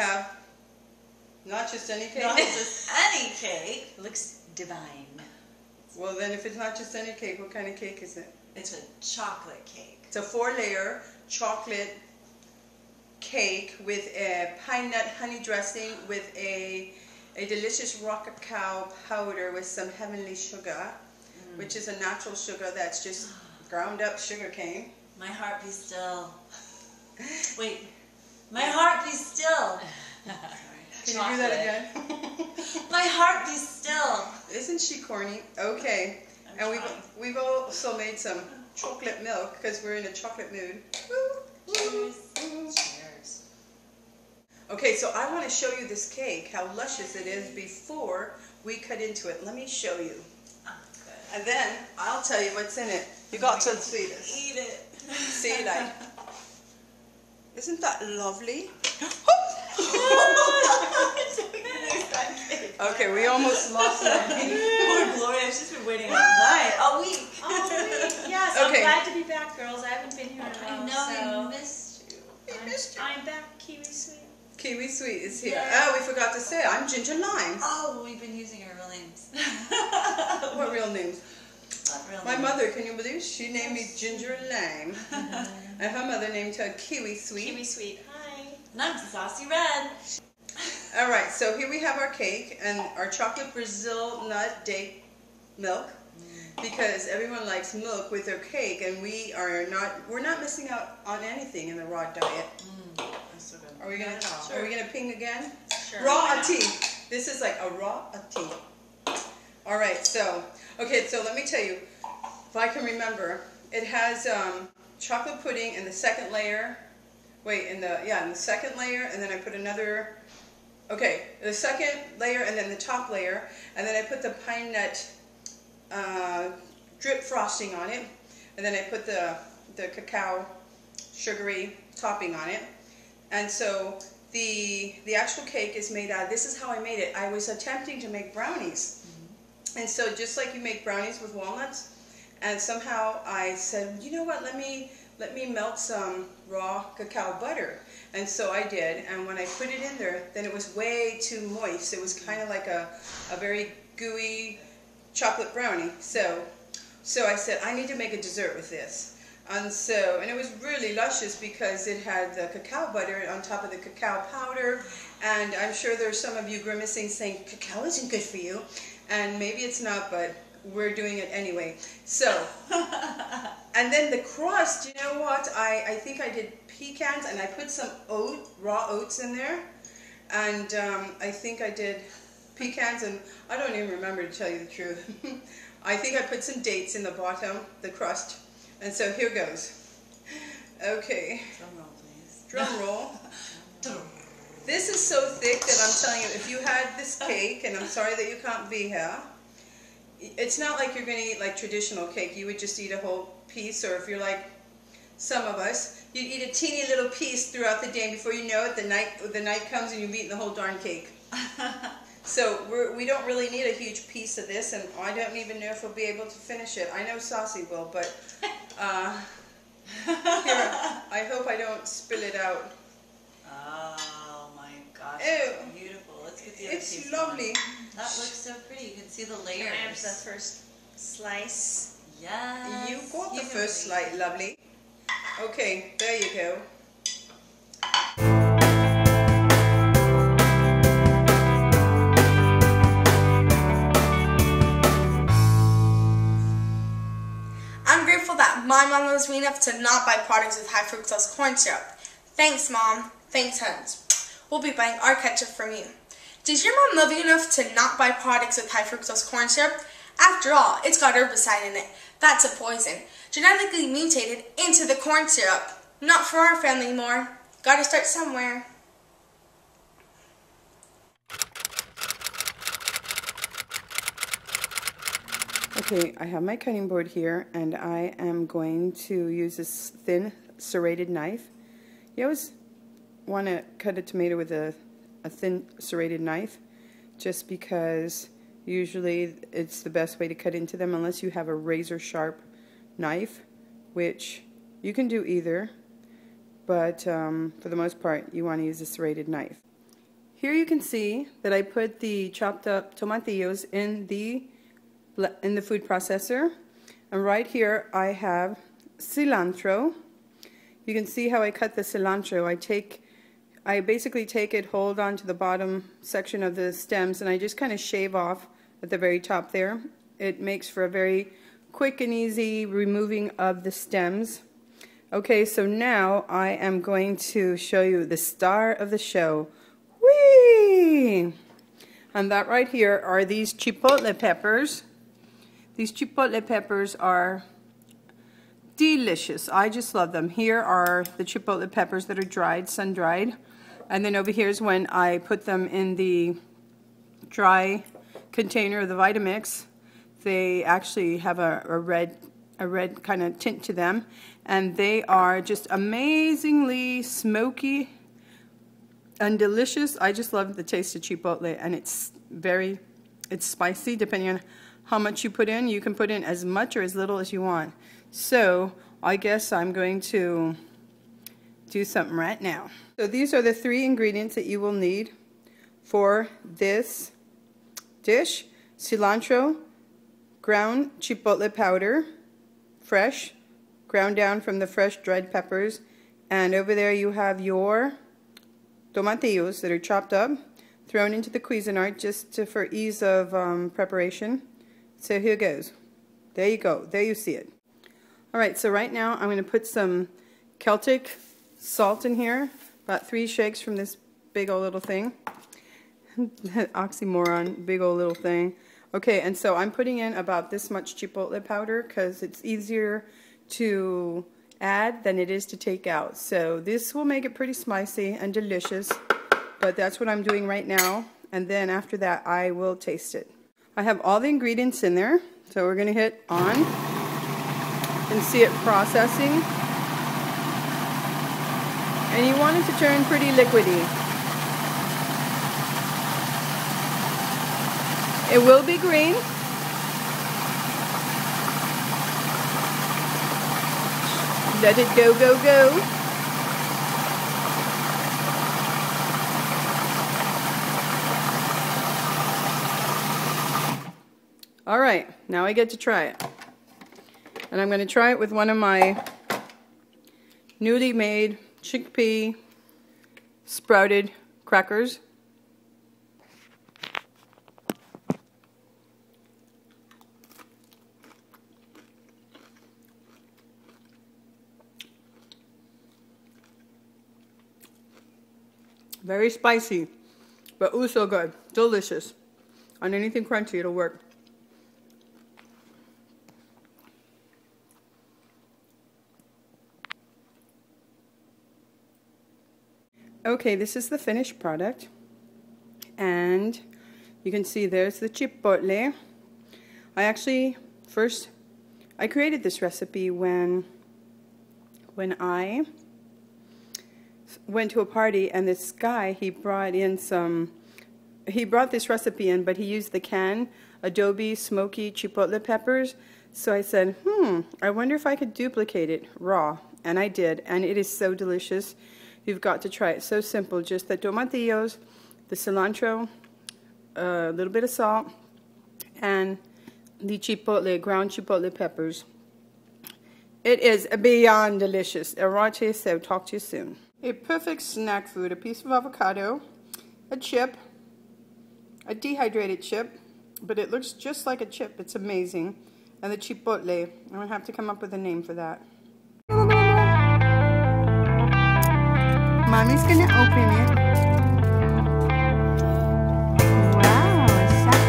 have not just any cake. Not just any cake. It looks divine. Well, then if it's not just any cake, what kind of cake is it? It's a chocolate cake. It's a 4-layer chocolate cake with a pine nut honey dressing with a delicious raw cacao powder with some heavenly sugar, which is a natural sugar that's just ground up sugar cane. My heart be still. Wait. My heart be still. Can you do that again? My heart be still. Isn't she corny? Okay. And we've also made some chocolate milk because we're in a chocolate mood. Cheers. Cheers. Okay, so I want to show you this cake, how luscious it is before we cut into it. Let me show you. Good. And then I'll tell you what's in it. You got to see this. Eat it. See that? Isn't that lovely? Okay, we almost lost that. Poor Gloria, she's been waiting all night. A week. Yes, Okay. I'm glad to be back, girls. I haven't been here in a while. I know, I missed you. I'm back, Kiwi Sweet. Kiwi Sweet is here. Yeah. Oh, we forgot to say, I'm Ginger Lime. Oh, we've been using our real names. What real names? Not real My names. mother, can you believe? She named me Ginger Lime. And her mother named her Kiwi Sweet. Kiwi Sweet. Hi. And I'm Saucy Red. Alright, so here we have our cake and our chocolate Brazil nut date milk. Because everyone likes milk with their cake, and we're not missing out on anything in the raw diet. That's so good. Are we gonna Sure. Are we gonna ping again? Sure. Raw tea. This is like a raw tea. All right. So okay. So let me tell you, if I can remember, it has chocolate pudding in the second layer. Wait, in the second layer, and then I put another. Okay, the second layer, and then the top layer, and then I put the pine nut drip frosting on it, and then I put the cacao sugary topping on it. And so the actual cake is made out. This is how I made it. I was attempting to make brownies, and so just like you make brownies with walnuts, and somehow I said, you know what? Let me melt some raw cacao butter, and so I did. And when I put it in there, then it was way too moist. It was kind of like a very gooey chocolate brownie. So I said, I need to make a dessert with this. And it was really luscious because it had the cacao butter on top of the cacao powder. And I'm sure there's some of you grimacing saying, cacao isn't good for you. And maybe it's not, but we're doing it anyway. So, and then the crust, you know what? I think I did pecans, and I put some raw oats in there. And I think I did pecans, and I don't even remember, to tell you the truth. I think I put some dates in the bottom, the crust. And so here goes. Okay. Drum roll, please. Drum roll. This is so thick that I'm telling you, if you had this cake, and I'm sorry that you can't be here, it's not like you're going to eat like traditional cake. You would just eat a whole piece, or if you're like some of us, you'd eat a teeny little piece throughout the day, and before you know it, the night comes and you've eaten the whole darn cake. So we don't really need a huge piece of this, and I don't even know if we'll be able to finish it. I know Saucy will, but here, I hope I don't spill it out. Oh my gosh, Ew. it's beautiful. Let's get the other It's piece lovely. on. That looks so pretty. You can see the layers. I have the first slice. Yes. You got the can first see. slice, lovely. Okay, there you go. I'm grateful that my mom was me enough to not buy products with high fructose corn syrup. Thanks, Mom. Thanks, Huns. We'll be buying our ketchup from you. Does your mom love you enough to not buy products with high fructose corn syrup? After all, it's got herbicide in it. That's a poison. Genetically mutated into the corn syrup. Not for our family anymore. Gotta start somewhere. Okay, I have my cutting board here, and I am going to use this thin serrated knife. You always want to cut a tomato with a thin serrated knife, just because usually it's the best way to cut into them, unless you have a razor sharp knife, which you can do either, but for the most part you want to use a serrated knife. here you can see that I put the chopped up tomatillos in the food processor. And right here I have cilantro. You can see how I cut the cilantro. I basically take it, hold on to the bottom section of the stems, and I just kind of shave off at the very top there. It makes for a very quick and easy removing of the stems. Okay, so now I am going to show you the star of the show. Whee! And that right here are these chipotle peppers. These chipotle peppers are delicious. I just love them. Here are the chipotle peppers that are dried, sun-dried. And then over here is when I put them in the dry container of the Vitamix. They actually have a red kind of tint to them. And they are just amazingly smoky and delicious. I just love the taste of chipotle, and it's spicy depending on how much you put in. You can put in as much or as little as you want. So I guess I'm going to do something right now. So these are the 3 ingredients that you will need for this dish: cilantro, ground chipotle powder, fresh, ground down from the fresh dried peppers, and over there you have your tomatillos that are chopped up, thrown into the Cuisinart just for ease of preparation. So here goes. There you go. There you see it. Alright, so right now I'm going to put some Celtic salt in here, about 3 shakes from this big old little thing. Oxymoron, big old little thing. Okay, and so I'm putting in about this much chipotle powder because it's easier to add than it is to take out. So this will make it pretty spicy and delicious, but that's what I'm doing right now, and then after that I will taste it. I have all the ingredients in there, so we're going to hit on and see it processing. And you want it to turn pretty liquidy. It will be green. Let it go, go, go. All right, now I get to try it. And I'm going to try it with one of my newly made chickpea sprouted crackers. Very spicy, but ooh, so good. Delicious. On anything crunchy, it'll work. Okay, this is the finished product. And you can see there's the chipotle. I created this recipe when I went to a party, and this guy, he brought this recipe in, but he used the canned adobe smoky chipotle peppers. So I said, I wonder if I could duplicate it raw, and I did, and it is so delicious. You've got to try it. So simple, just the tomatillos, the cilantro, a little bit of salt, and the chipotle, ground chipotle peppers. It is beyond delicious. Arache, so talk to you soon. A perfect snack food, a piece of avocado, a chip, a dehydrated chip, but it looks just like a chip. It's amazing. And the chipotle. I'm going to have to come up with a name for that. Mommy's going to open it. Wow, a sucker.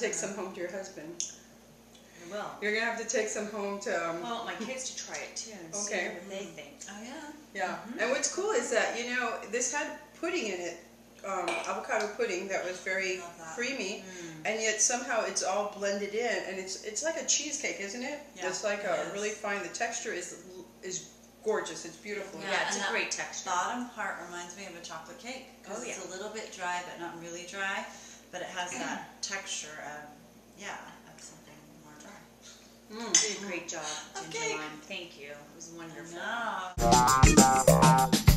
Take some home to your husband. I will. You're gonna have to take some home to. Well, my kids to try it too. And see what they think. Oh yeah. Yeah. And what's cool is that this had pudding in it. avocado pudding that was very Love that. creamy, and yet somehow it's all blended in, and it's like a cheesecake, isn't it? Yeah, It's like it a is. really fine. The texture is gorgeous. It's beautiful. Yeah, it's and a that great texture. Bottom part reminds me of a chocolate cake because Oh, yeah. it's a little bit dry, but not really dry. But it has that texture of of something more dry. You did a great job, Okay. Gingerline. Thank you. It was wonderful. No.